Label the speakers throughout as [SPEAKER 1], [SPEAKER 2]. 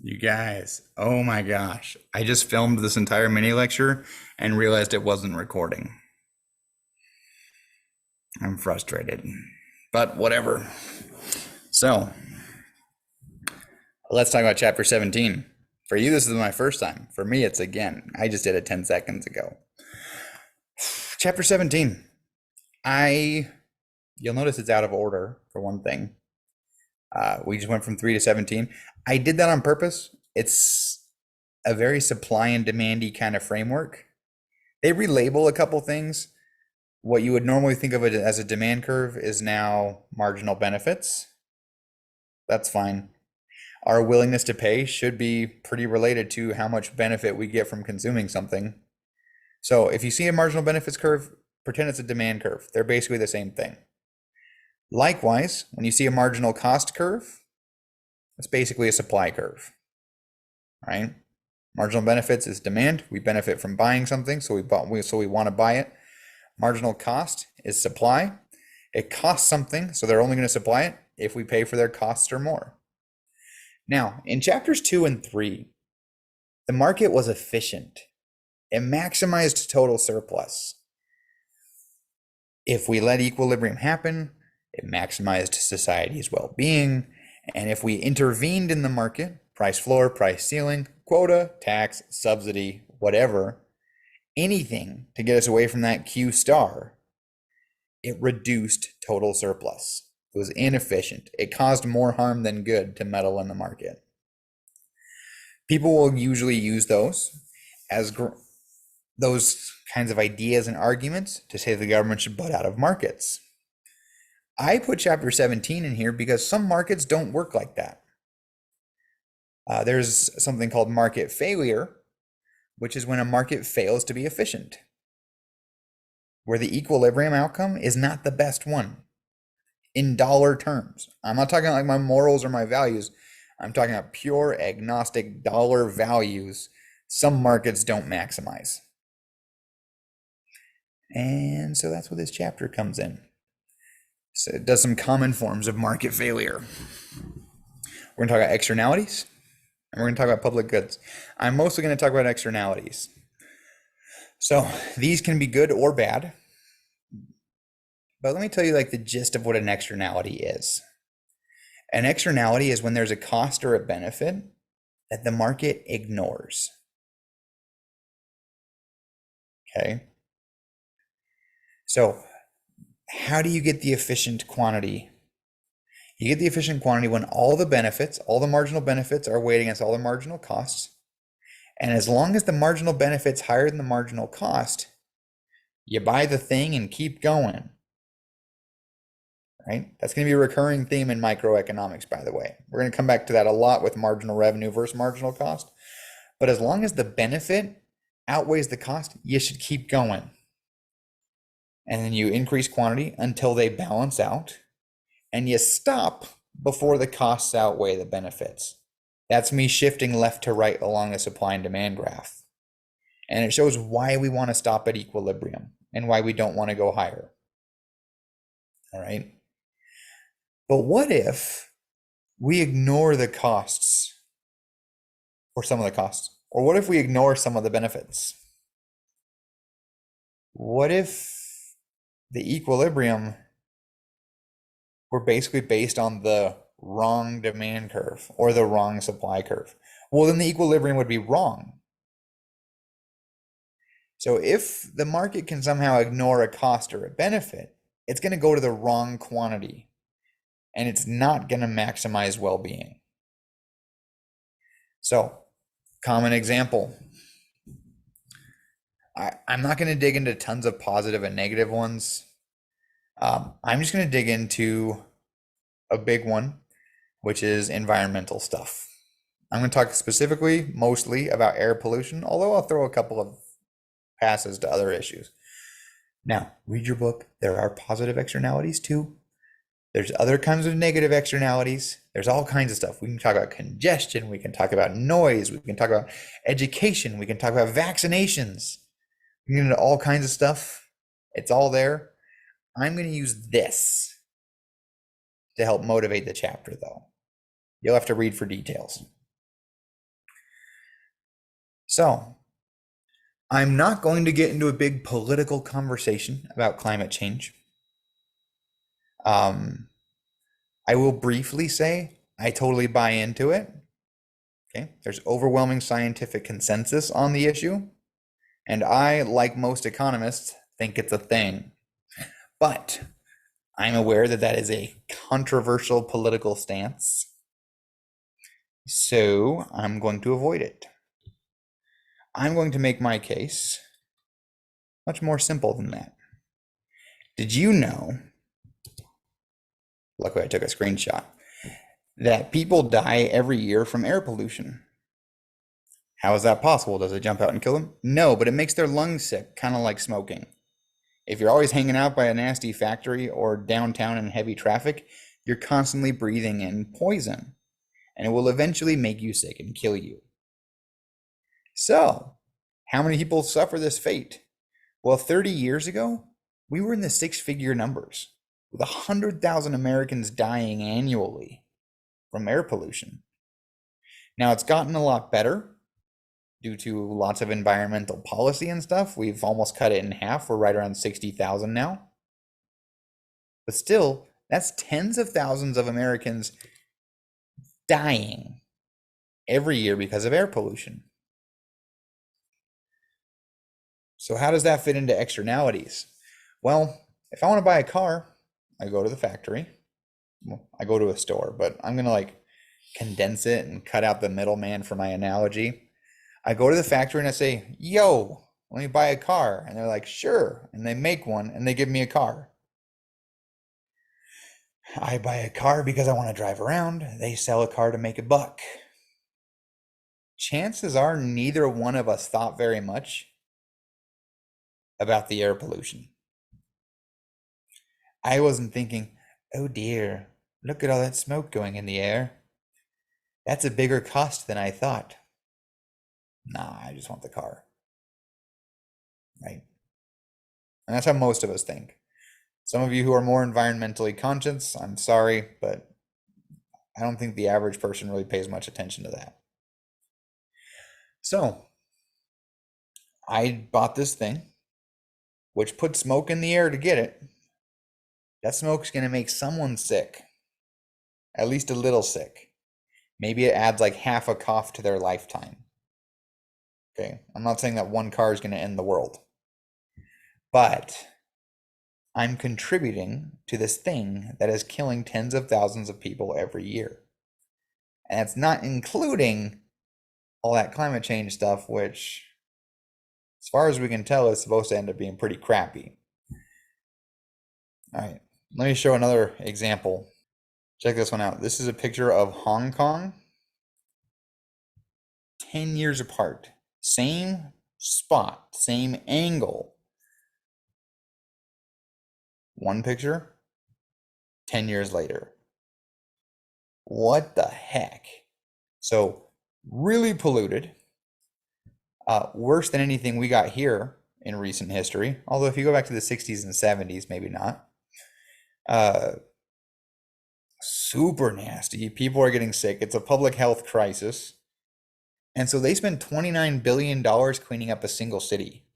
[SPEAKER 1] You guys, oh my gosh. I just filmed this entire mini lecture and realized it wasn't recording. I'm frustrated, but whatever. So, let's talk about chapter 17. For you, this is my first time. For me, it's again. I just did it 10 seconds ago. Chapter 17. You'll notice it's out of order, for one thing. We just went from 3 to 17. I did that on purpose. It's a very supply and demandy kind of framework. They relabel a couple things. What you would normally think of it as a demand curve is now marginal benefits. That's fine. Our willingness to pay should be pretty related to how much benefit we get from consuming something. So if you see a marginal benefits curve, pretend it's a demand curve. They're basically the same thing. Likewise, when you see a marginal cost curve, it's basically a supply curve, right? Marginal benefits is demand. We benefit from buying something, so we want to buy it. Marginal cost is supply. It costs something, so they're only going to supply it if we pay for their costs or more. Now, in chapters 2 and 3, the market was efficient. It maximized total surplus. If we let equilibrium happen, it maximized society's well-being. And if we intervened in the market, price floor, price ceiling, quota, tax, subsidy, whatever, anything to get us away from that Q star, it reduced total surplus. It was inefficient. It caused more harm than good to meddle in the market. People will usually use those as those kinds of ideas and arguments to say the government should butt out of markets. I put chapter 17 in here because some markets don't work like that. There's something called market failure, which is when a market fails to be efficient, where the equilibrium outcome is not the best one in dollar terms. I'm not talking like my morals or my values. I'm talking about pure agnostic dollar values. Some markets don't maximize. And so that's where this chapter comes in. So it does some common forms of market failure. We're going to talk about externalities, and we're going to talk about public goods. I'm mostly going to talk about externalities. So these can be good or bad. But let me tell you like the gist of what an externality is. An externality is when there's a cost or a benefit that the market ignores. Okay. So how do you get the efficient quantity? You get the efficient quantity when all the benefits, all the marginal benefits are weighed against all the marginal costs. And as long as the marginal benefit's higher than the marginal cost, you buy the thing and keep going. Right? That's going to be a recurring theme in microeconomics, by the way. We're going to come back to that a lot with marginal revenue versus marginal cost. But as long as the benefit outweighs the cost, you should keep going. And then you increase quantity until they balance out. And you stop before the costs outweigh the benefits. That's me shifting left to right along the supply and demand graph. And it shows why we want to stop at equilibrium and why we don't want to go higher. All right. But what if we ignore the costs or some of the costs? Or what if we ignore some of the benefits? What if the equilibrium were basically based on the wrong demand curve or the wrong supply curve? Well, then the equilibrium would be wrong. So if the market can somehow ignore a cost or a benefit, it's going to go to the wrong quantity. And it's not going to maximize well-being. So, common example. I'm not going to dig into tons of positive and negative ones. I'm just going to dig into a big one, which is environmental stuff. I'm going to talk specifically, mostly about air pollution, although I'll throw a couple of passes to other issues. Now, read your book. There are positive externalities too. There's other kinds of negative externalities. There's all kinds of stuff. We can talk about congestion. We can talk about noise. We can talk about education. We can talk about vaccinations. We can get into all kinds of stuff. It's all there. I'm going to use this to help motivate the chapter, though. You'll have to read for details. So, I'm not going to get into a big political conversation about climate change. Um, I will briefly say I totally buy into it. Okay, there's overwhelming scientific consensus on the issue, and I, like most economists, think it's a thing. But I'm aware that that is a controversial political stance, so I'm going to avoid it. I'm going to make my case much more simple than that. Did you know, luckily I took a screenshot, that people die every year from air pollution? How is that possible? Does it jump out and kill them? No, but it makes their lungs sick, kind of like smoking. If you're always hanging out by a nasty factory or downtown in heavy traffic, you're constantly breathing in poison, and it will eventually make you sick and kill you. So, how many people suffer this fate? Well, 30 years ago, we were in the six-figure numbers, with 100,000 Americans dying annually from air pollution. Now, it's gotten a lot better due to lots of environmental policy and stuff. We've almost cut it in half. We're right around 60,000 now. But still, that's tens of thousands of Americans dying every year because of air pollution. So how does that fit into externalities? Well, if I want to buy a car, I go to the factory. Well, I go to a store, but I'm going to like condense it and cut out the middleman for my analogy. I go to the factory and I say, yo, let me buy a car. And they're like, sure. And they make one and they give me a car. I buy a car because I want to drive around. They sell a car to make a buck. Chances are neither one of us thought very much about the air pollution. I wasn't thinking, oh dear, look at all that smoke going in the air. That's a bigger cost than I thought. Nah, I just want the car. Right? And that's how most of us think. Some of you who are more environmentally conscious, I'm sorry, but I don't think the average person really pays much attention to that. So, I bought this thing, which put smoke in the air to get it. That smoke's going to make someone sick, at least a little sick. Maybe it adds like half a cough to their lifetime. Okay, I'm not saying that one car is going to end the world, but I'm contributing to this thing that is killing tens of thousands of people every year. And it's not including all that climate change stuff, which, as far as we can tell, is supposed to end up being pretty crappy. All right, let me show another example. Check this one out. This is a picture of Hong Kong, 10 years apart. Same spot, same angle. One picture, 10 years later. What the heck? So, really polluted. Worse than anything we got here in recent history. Although if you go back to the 60s and 70s, maybe not. Super nasty. People are getting sick. It's a public health crisis. And so they spend $29 billion cleaning up a single city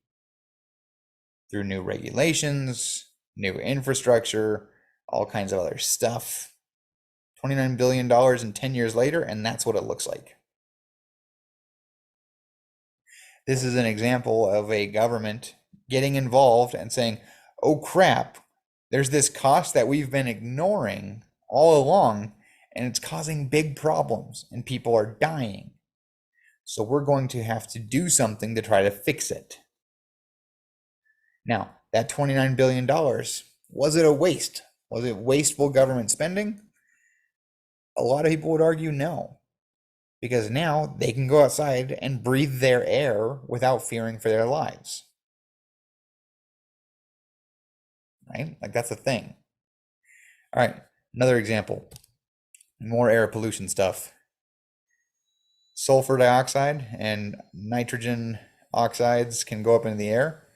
[SPEAKER 1] through new regulations, new infrastructure, all kinds of other stuff. $29 billion and 10 years later, and that's what it looks like. This is an example of a government getting involved and saying, oh crap, there's this cost that we've been ignoring all along, and it's causing big problems, and people are dying. So we're going to have to do something to try to fix it. Now, that $29 billion, was it a waste? Was it wasteful government spending? A lot of people would argue no, because now they can go outside and breathe their air without fearing for their lives. Right? Like that's a thing. All right, another example. More air pollution stuff. Sulfur dioxide and nitrogen oxides can go up into the air.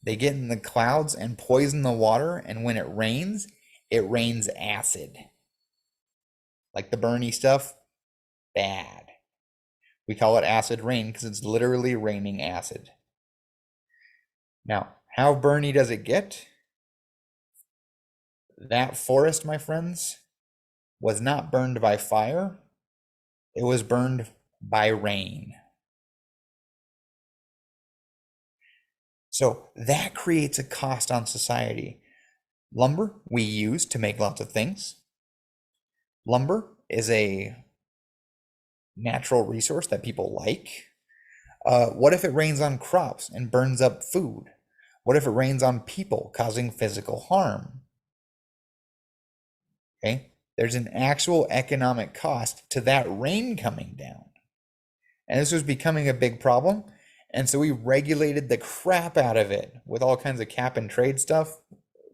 [SPEAKER 1] They get in the clouds and poison the water, and when it rains acid. Like the Bernie stuff, bad. We call it acid rain because it's literally raining acid. Now, how burny does it get? That forest, my friends, was not burned by fire. It was burned by rain. So that creates a cost on society. Lumber we use to make lots of things. Lumber is a natural resource that people like. What if it rains on crops and burns up food? What if it rains on people, causing physical harm? Okay, there's an actual economic cost to that rain coming down. And this was becoming a big problem. And so we regulated the crap out of it with all kinds of cap and trade stuff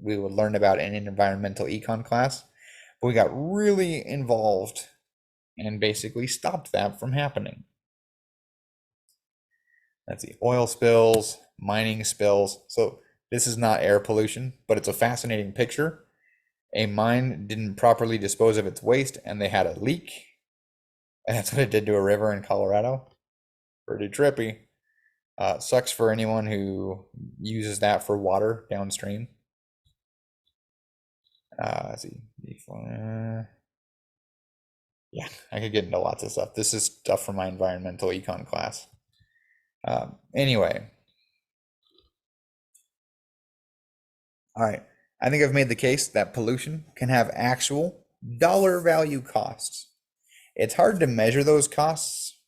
[SPEAKER 1] we would learn about in an environmental econ class. But we got really involved and basically stopped that from happening. Let's see, oil spills, mining spills. So this is not air pollution, but it's a fascinating picture. A mine didn't properly dispose of its waste and they had a leak. And that's what it did to a river in Colorado. Pretty trippy. Sucks for anyone who uses that for water downstream. Let's see. Yeah, I could get into lots of stuff. This is stuff from my environmental econ class. Anyway. All right. I think I've made the case that pollution can have actual dollar value costs. It's hard to measure those costs,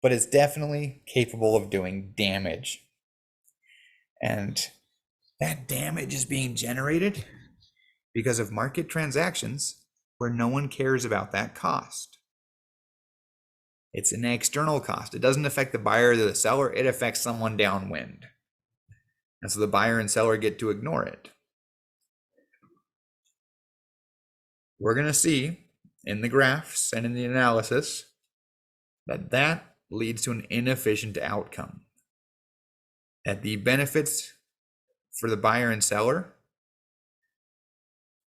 [SPEAKER 1] but it's definitely capable of doing damage. And that damage is being generated because of market transactions where no one cares about that cost. It's an external cost. It doesn't affect the buyer or the seller, it affects someone downwind. And so the buyer and seller get to ignore it. We're going to see in the graphs and in the analysis that that leads to an inefficient outcome. That the benefits for the buyer and seller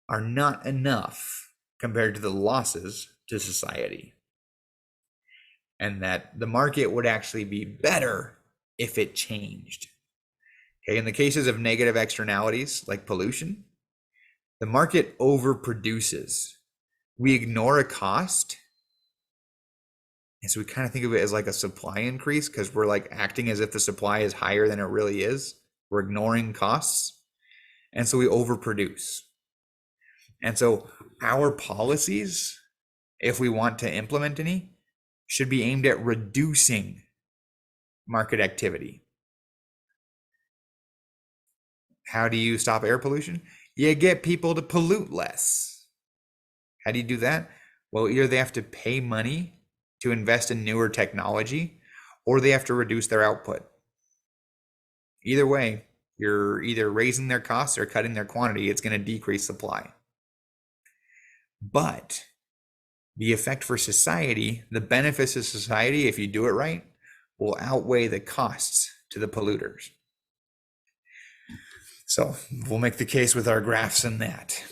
[SPEAKER 1] are not enough compared to the losses to society. And that the market would actually be better if it changed. Okay, in the cases of negative externalities like pollution, the market overproduces. We ignore a cost. And so we kind of think of it as like a supply increase because we're like acting as if the supply is higher than it really is. We're ignoring costs. And so we overproduce. And so our policies, if we want to implement any, should be aimed at reducing market activity. How do you stop air pollution? You get people to pollute less. How do you do that? Well, either they have to pay money to invest in newer technology, or they have to reduce their output. Either way, you're either raising their costs or cutting their quantity. It's going to decrease supply. But the effect for society, the benefits of society, if you do it right, will outweigh the costs to the polluters. So we'll make the case with our graphs in that.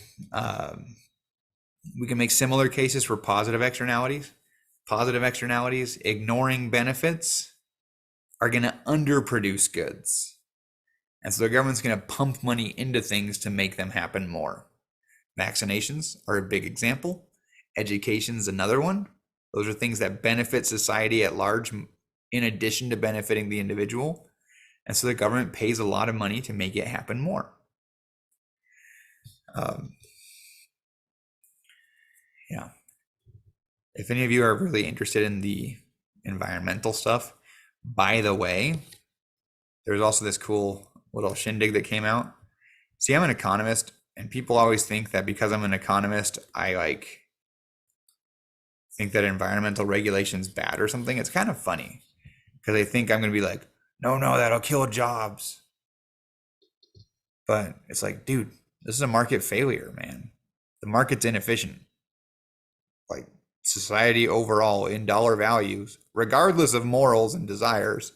[SPEAKER 1] We can make similar cases for positive externalities. Positive externalities, ignoring benefits, are going to underproduce goods. And so the government's going to pump money into things to make them happen more. Vaccinations are a big example. Education's another one. Those are things that benefit society at large in addition to benefiting the individual. And so the government pays a lot of money to make it happen more. Yeah. If any of you are really interested in the environmental stuff, by the way, there's also this cool little shindig that came out. See, I'm an economist, and people always think that because I'm an economist, I think that environmental regulation's bad or something. It's kind of funny because they think I'm going to be like, no, that'll kill jobs. But it's like, dude, this is a market failure, man. The market's inefficient. Like society overall in dollar values, regardless of morals and desires,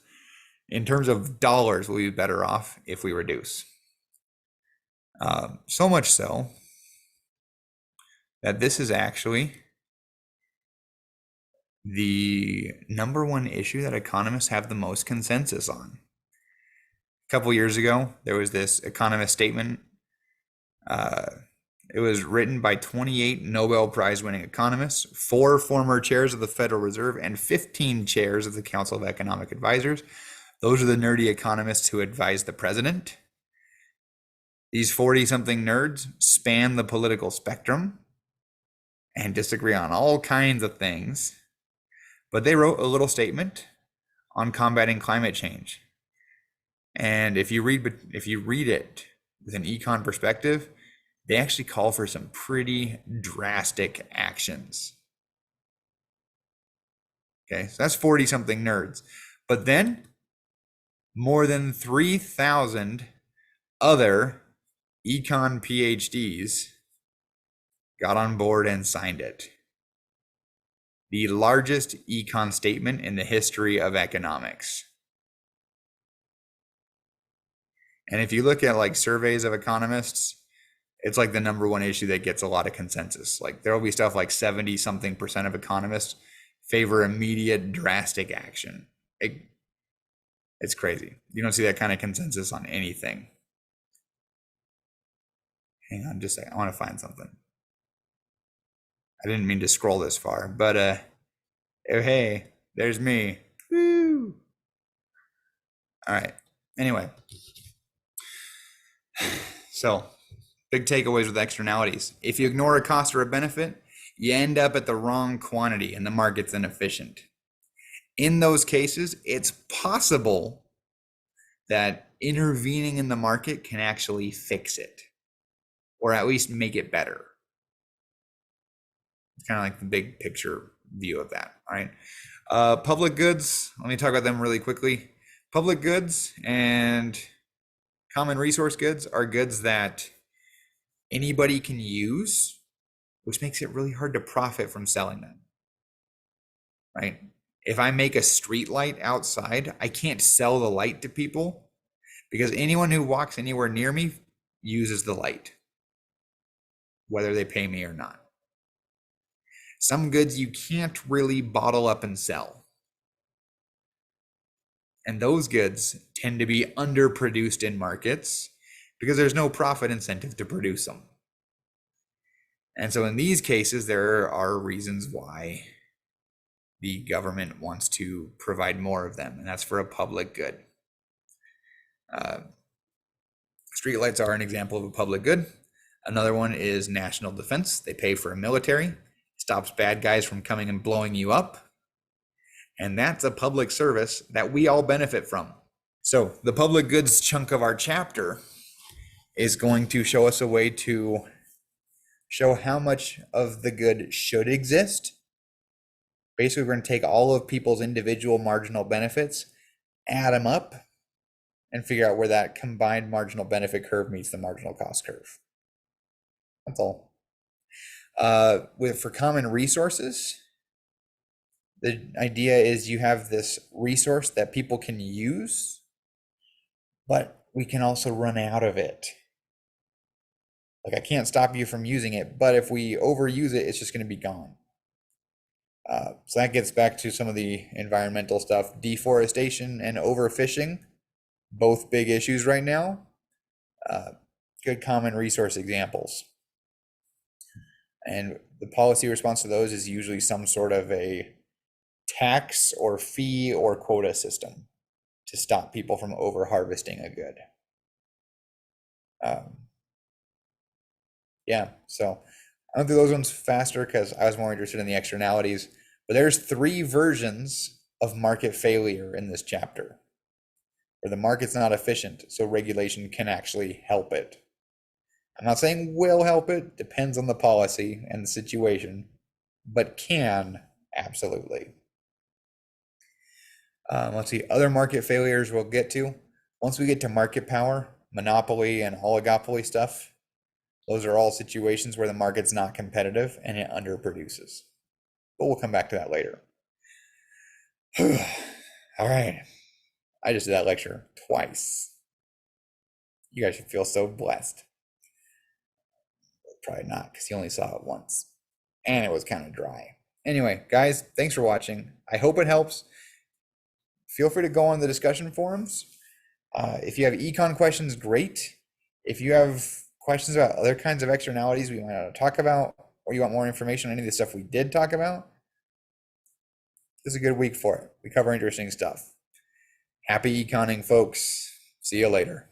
[SPEAKER 1] in terms of dollars, will be better off if we reduce. So much so that this is actually the number one issue that economists have the most consensus on. A couple years ago, there was this economist statement. Uh, it was written by 28 Nobel Prize winning economists, 4 former chairs of the Federal Reserve, and 15 chairs of the Council of Economic Advisors. Those are the nerdy economists who advise the president. These 40-something nerds span the political spectrum and disagree on all kinds of things. But they wrote a little statement on combating climate change. And if you read it with an econ perspective, they actually call for some pretty drastic actions. Okay, so that's 40-something nerds. But then more than 3,000 other econ PhDs got on board and signed it. The largest econ statement in the history of economics. And if you look at like surveys of economists, it's like the number one issue that gets a lot of consensus. Like there'll be stuff like 70-something% of economists favor immediate drastic action. It's crazy. You don't see that kind of consensus on anything. Hang on just a second. I want to find something. I didn't mean to scroll this far, but oh, hey, there's me. Woo! All right. Anyway, so big takeaways with externalities. If you ignore a cost or a benefit, you end up at the wrong quantity and the market's inefficient. In those cases, it's possible that intervening in the market can actually fix it, or at least make it better. It's kind of like the big picture view of that. All right. Public goods, let me talk about them really quickly. Public goods and common resource goods are goods that anybody can use, which makes it really hard to profit from selling them. Right? If I make a street light outside, I can't sell the light to people because anyone who walks anywhere near me uses the light, whether they pay me or not. Some goods you can't really bottle up and sell. And those goods tend to be underproduced in markets because there's no profit incentive to produce them. And so in these cases, there are reasons why the government wants to provide more of them, and that's for a public good. Streetlights are an example of a public good. Another one is national defense. They pay for a military, stops bad guys from coming and blowing you up. And that's a public service that we all benefit from. So the public goods chunk of our chapter is going to show us a way to show how much of the good should exist. Basically, we're going to take all of people's individual marginal benefits, add them up, and figure out where that combined marginal benefit curve meets the marginal cost curve. That's all. For common resources, the idea is you have this resource that people can use, but we can also run out of it. Like I can't stop you from using it, but if we overuse it, it's just going to be gone. So that gets back to some of the environmental stuff. Deforestation and overfishing, both big issues right now. Good common resource examples. And the policy response to those is usually some sort of a tax or fee or quota system to stop people from over harvesting a good. Yeah, so I went through those ones faster because I was more interested in the externalities, but there's 3 versions of market failure in this chapter where the market's not efficient, so regulation can actually help it. I'm not saying will help it, depends on the policy and the situation, but can absolutely. Let's see, other market failures we'll get to. Once we get to market power, monopoly and oligopoly stuff, those are all situations where the market's not competitive and it underproduces. But we'll come back to that later. All right. I just did that lecture twice. You guys should feel so blessed. Probably not, because you only saw it once. And it was kind of dry. Anyway, guys, thanks for watching. I hope it helps. Feel free to go on the discussion forums. If you have econ questions, great. If you have questions about other kinds of externalities we might not talk about, or you want more information on any of the stuff we did talk about, this is a good week for it. We cover interesting stuff. Happy econing, folks. See you later.